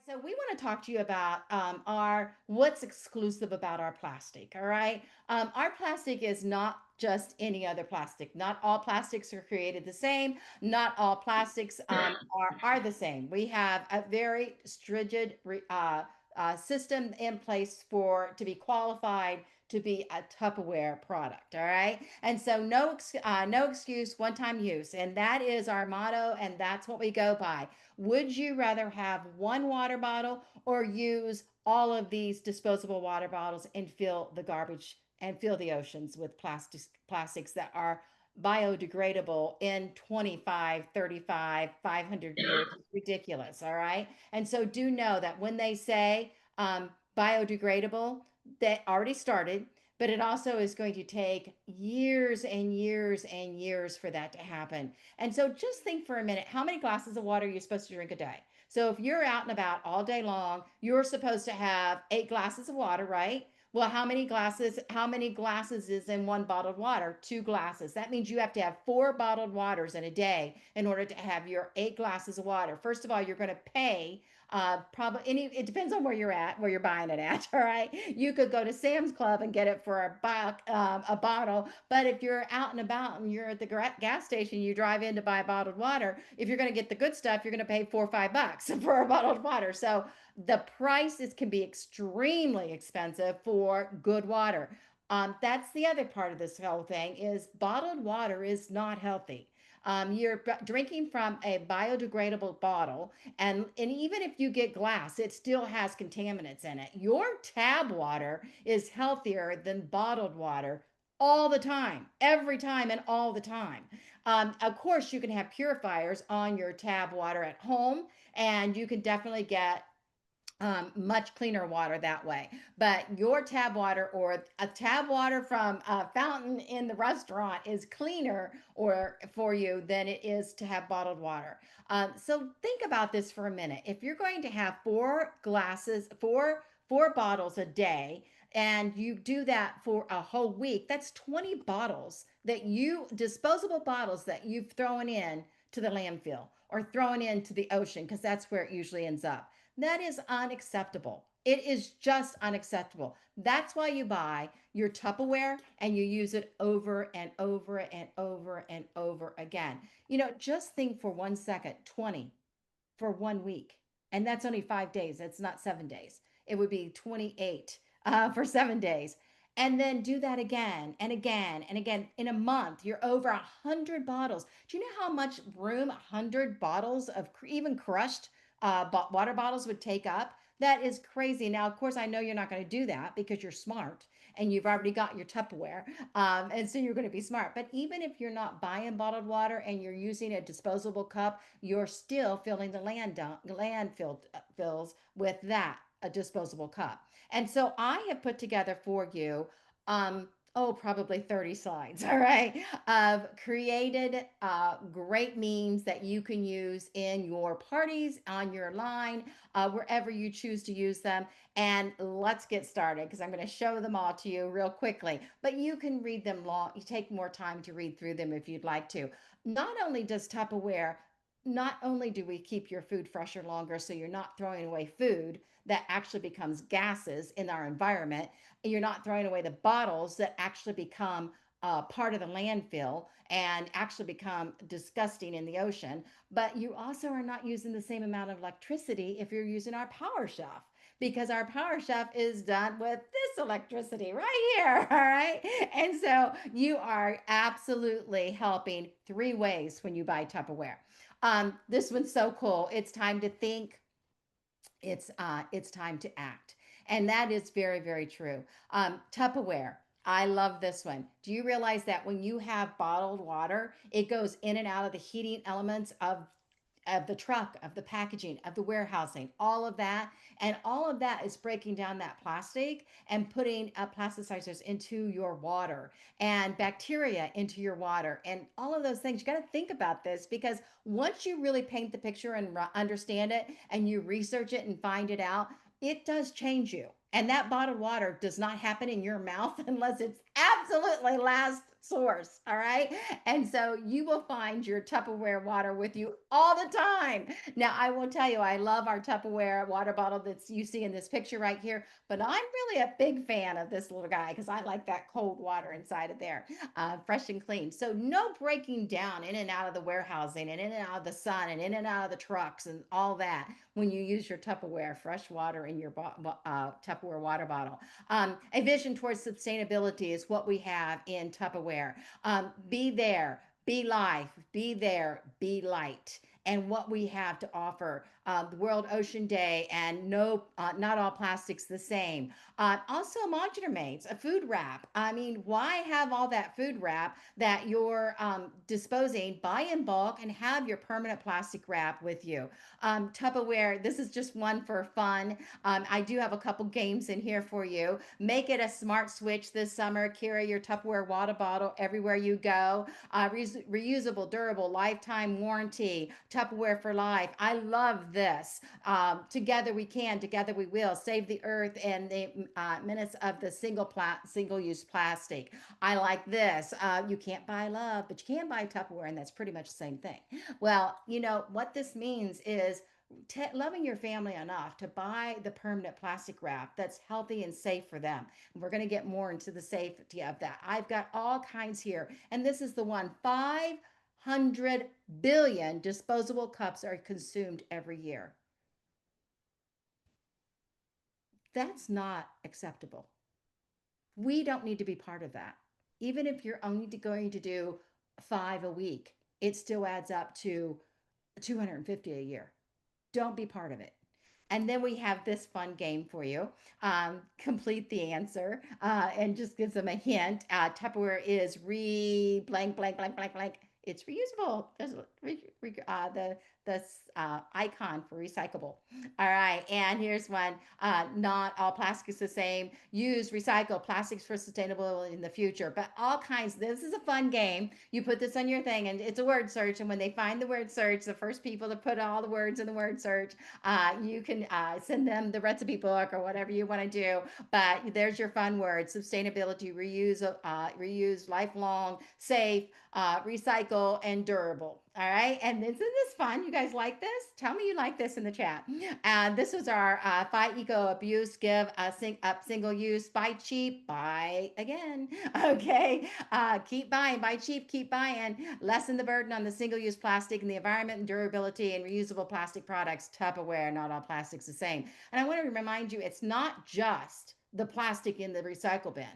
So we want to talk to you about our what's exclusive about our plastic. All right, our plastic is not just any other plastic. Not all plastics are created the same. Not all plastics are the same. We have a very stringent system in place for to be qualified to be a Tupperware product. All right, and so no excuse, one time use, and that is our motto, and that's what we go by. Would you rather have one water bottle or use all of these disposable water bottles and fill the garbage and fill the oceans with plastics that are biodegradable in 25, 35, 500 years? It's ridiculous. All right. And so do know that when they say biodegradable, that already started, but it also is going to take years and years and years for that to happen. And so just think for a minute, how many glasses of water are you supposed to drink a day? So if you're out and about all day long, you're supposed to have 8 glasses of water, right? Well, how many glasses is in one bottled water? 2 glasses. That means you have to have 4 bottled waters in a day in order to have your 8 glasses of water. First of all, you're going to pay probably any, it depends on where you're at, where you're buying it at. All right, you could go to Sam's Club and get it for a buck, a bottle. But if you're out and about and you're at the gas station, you drive in to buy bottled water, if you're going to get the good stuff, you're going to pay 4 or 5 bucks for a bottled water. So the prices can be extremely expensive for good water. That's the other part of this whole thing is bottled water is not healthy. You're drinking from a biodegradable bottle, and even if you get glass, it still has contaminants in it. Your tab water is healthier than bottled water all the time, every time, and all the time. Of course, you can have purifiers on your tab water at home, and you can definitely get much cleaner water that way. But your tab water or a tab water from a fountain in the restaurant is cleaner or for you than it is to have bottled water. So think about this for a minute. If you're going to have 4 glasses, four bottles a day, and you do that for a whole week, that's 20 bottles that you disposable bottles that you've thrown in to the landfill or thrown into the ocean because that's where it usually ends up. That is unacceptable. It is just unacceptable. That's why you buy your Tupperware and you use it over and over and over and over again. Just think for 1 second, 20 for 1 week. And that's only 5 days. That's not 7 days. It would be 28 for 7 days. And then do that again and again and again. In a month, you're over 100 bottles. Do you know how much room 100 bottles of even crushed water bottles would take up? That is crazy. Now, of course, I know you're not going to do that because you're smart and you've already got your Tupperware. And so you're going to be smart. But even if you're not buying bottled water and you're using a disposable cup, you're still filling the landfill fills with that a disposable cup. And so I have put together for you probably 30 slides, all right, of created great memes that you can use in your parties, on your line, wherever you choose to use them. And let's get started because I'm going to show them all to you real quickly. But you can read them long, you take more time to read through them if you'd like to. Not only does Tupperware, not only do we keep your food fresher longer so you're not throwing away food that actually becomes gases in our environment, you're not throwing away the bottles that actually become part of the landfill and actually become disgusting in the ocean. But you also are not using the same amount of electricity if you're using our power chef because our power chef is done with this electricity right here. All right. And so you are absolutely helping 3 ways when you buy Tupperware. This one's so cool. It's time to think, it's time to act. And that is very, very true. Tupperware. I love this one. Do you realize that when you have bottled water, it goes in and out of the heating elements of the truck, of the packaging, of the warehousing, all of that. And all of that is breaking down that plastic and putting plasticizers into your water and bacteria into your water and all of those things. You got to think about this because once you really paint the picture and understand it and you research it and find it out, it does change you. And that bottled water does not happen in your mouth unless it's absolutely last source. All right. And so you will find your Tupperware water with you all the time. Now, I will tell you, I love our Tupperware water bottle that's you see in this picture right here, but I'm really a big fan of this little guy because I like that cold water inside of there, fresh and clean. So, no breaking down in and out of the warehousing and in and out of the sun and in and out of the trucks and all that when you use your Tupperware fresh water in your Tupperware water bottle. A vision towards sustainability is what we have in Tupperware. Be there, be life, be there, be light. And what we have to offer, the World Ocean Day, and no, not all plastics the same. Also, modular mates, a food wrap. I mean, why have all that food wrap that you're disposing? Buy in bulk and have your permanent plastic wrap with you. Tupperware, this is just one for fun. I do have a couple games in here for you. Make it a smart switch this summer. Carry your Tupperware water bottle everywhere you go. Reusable, durable, lifetime warranty. Tupperware for life. I love this. Together we can, together we will. Save the earth and the minutes of the single-use plastic. I like this. You can't buy love, but you can buy Tupperware, and that's pretty much the same thing. Well, you know what this means is loving your family enough to buy the permanent plastic wrap that's healthy and safe for them. And we're going to get more into the safety of that. I've got all kinds here, and this is the one. 500 billion disposable cups are consumed every year. That's not acceptable. We don't need to be part of that. Even if you're only going to do 5 a week, it still adds up to 250 a year. Don't be part of it. And then we have this fun game for you. Complete the answer and just gives them a hint. Tupperware is blank, blank, blank, blank, blank. It's reusable. There's the icon for recyclable. All right, and here's one. Not all plastics the same. Use recycle plastics for sustainable in the future. But all kinds. This is a fun game. You put this on your thing, and it's a word search. And when they find the word search, the first people to put all the words in the word search, you can send them the recipe book or whatever you want to do. But there's your fun word: sustainability, reuse, lifelong, safe, recycle, and durable. All right. And isn't this fun? You guys like this? Tell me you like this in the chat. And this was our fight eco abuse, give up single use, buy cheap, buy again. Okay. Keep buying, buy cheap, keep buying, lessen the burden on the single use plastic and the environment and durability and reusable plastic products. Tupperware, not all plastics the same. And I want to remind you, it's not just the plastic in the recycle bin.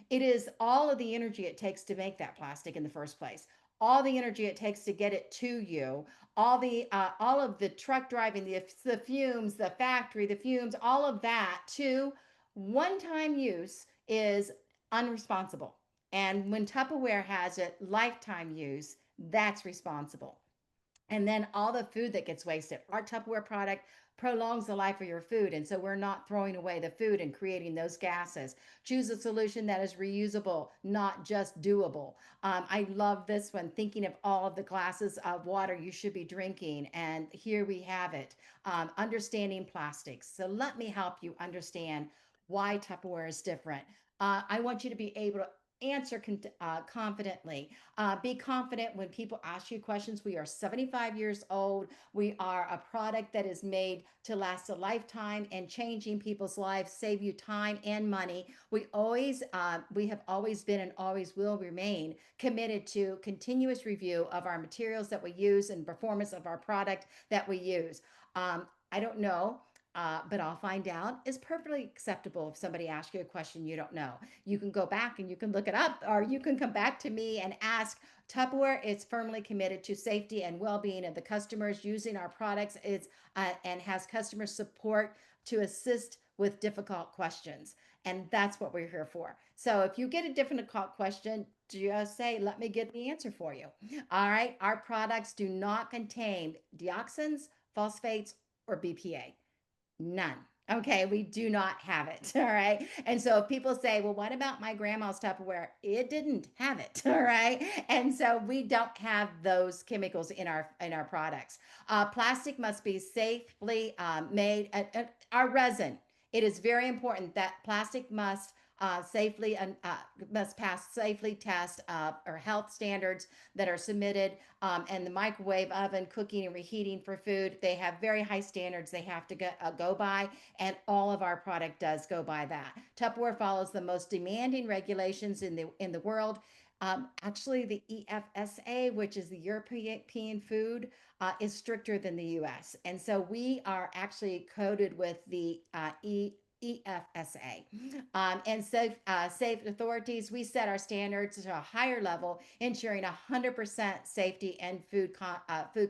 It is all of the energy it takes to make that plastic in the first place, all the energy it takes to get it to you, all of the truck driving, the fumes, the factory, the fumes, all of that to one time use is unresponsible. And when Tupperware has it lifetime use, that's responsible. And then all the food that gets wasted. Our Tupperware product prolongs the life of your food. And so we're not throwing away the food and creating those gases. Choose a solution that is reusable, not just doable. I love this one, thinking of all of the glasses of water you should be drinking. And here we have it, understanding plastics. So let me help you understand why Tupperware is different. I want you to be able to answer confidently. Be confident when people ask you questions. We are 75 years old. We are a product that is made to last a lifetime and changing people's lives, save you time and money. We have always been and always will remain committed to continuous review of our materials that we use and performance of our product that we use. I don't know. But I'll find out is perfectly acceptable if somebody asks you a question you don't know. You can go back and you can look it up, or you can come back to me and ask. Tupperware is firmly committed to safety and well-being of the customers using our products. It's and has customer support to assist with difficult questions, and that's what we're here for. So if you get a difficult question, just say, "Let me get the answer for you." All right. Our products do not contain dioxins, phosphates, or BPA. None. Okay, we do not have it. All right. And so if people say, well, what about my grandma's Tupperware? It didn't have it. All right. And so we don't have those chemicals in our products. Plastic must be safely made. Our resin. It is very important that plastic must safely and must pass safely test or health standards that are submitted. And the microwave oven, cooking and reheating for food, they have very high standards they have to go by, and all of our product does go by that. Tupperware follows the most demanding regulations in the world. Actually, the EFSA, which is the European Food, is stricter than the U.S. And so we are actually coded with the EFSA. And safe authorities, we set our standards to a higher level, ensuring 100% safety and food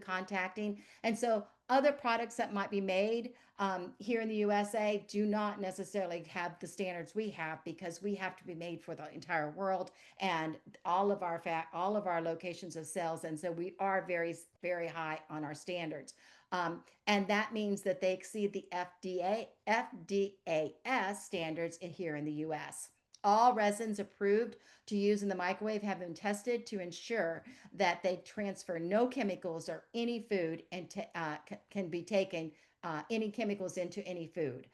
contacting. And so other products that might be made here in the USA do not necessarily have the standards we have, because we have to be made for the entire world and all of our locations of sales, and so we are very high on our standards. And that means that they exceed the FDAS standards here in the US. All resins approved to use in the microwave have been tested to ensure that they transfer no chemicals or any food, and can be taken any chemicals into any food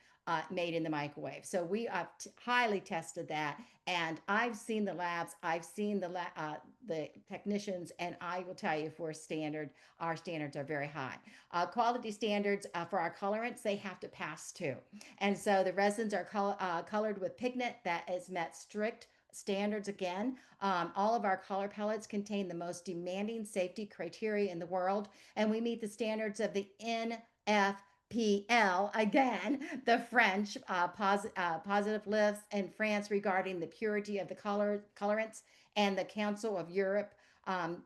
made in the microwave. So we have highly tested that, and I've seen the labs, I've seen the technicians, and I will tell you, for standard, our standards are very high. Quality standards for our colorants, they have to pass too. And so the resins are colored with pigment that has met strict standards again. All of our color palettes contain the most demanding safety criteria in the world, and we meet the standards of the NFPL, again, the French positive lists in France regarding the purity of the colorants, and the Council of Europe,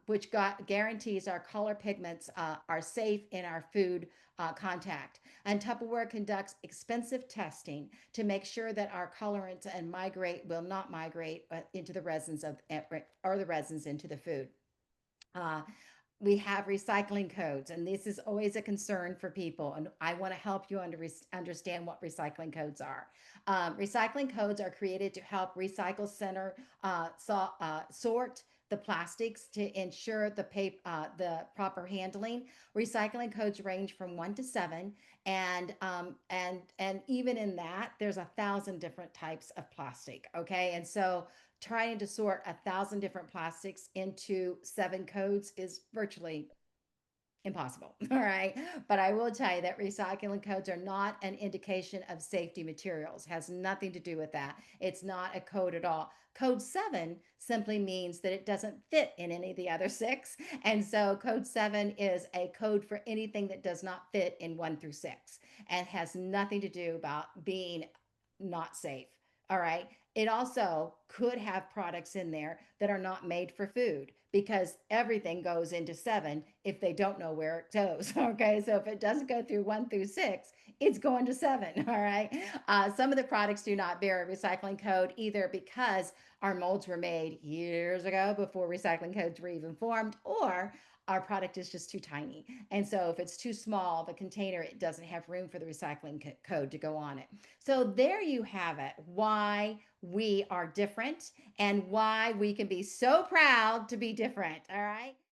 which guarantees our color pigments are safe in our food contact. And Tupperware conducts expensive testing to make sure that our colorants and migrate will not migrate into the resins or the resins into the food. Uh, we have recycling codes, and this is always a concern for people, and I want to help you understand what recycling codes are. Recycling codes are created to help recycle center sort the plastics to ensure the proper handling. Recycling codes range from 1 to 7, and even in that, there's 1,000 different types of plastic. Okay, and so trying to sort 1,000 different plastics into 7 codes is virtually impossible. All right. But I will tell you that recycling codes are not an indication of safety materials, has nothing to do with that. It's not a code at all. Code 7 simply means that it doesn't fit in any of the other 6. And so code 7 is a code for anything that does not fit in 1 through 6, and has nothing to do about being not safe. All right. It also could have products in there that are not made for food, because everything goes into 7 if they don't know where it goes. Okay. So if it doesn't go through 1 through 6, it's going to 7. All right. Some of the products do not bear a recycling code, either because our molds were made years ago before recycling codes were even formed, or our product is just too tiny. And so if it's too small, the container, it doesn't have room for the recycling code to go on it. So there you have it. Why we are different, and why we can be so proud to be different. All right.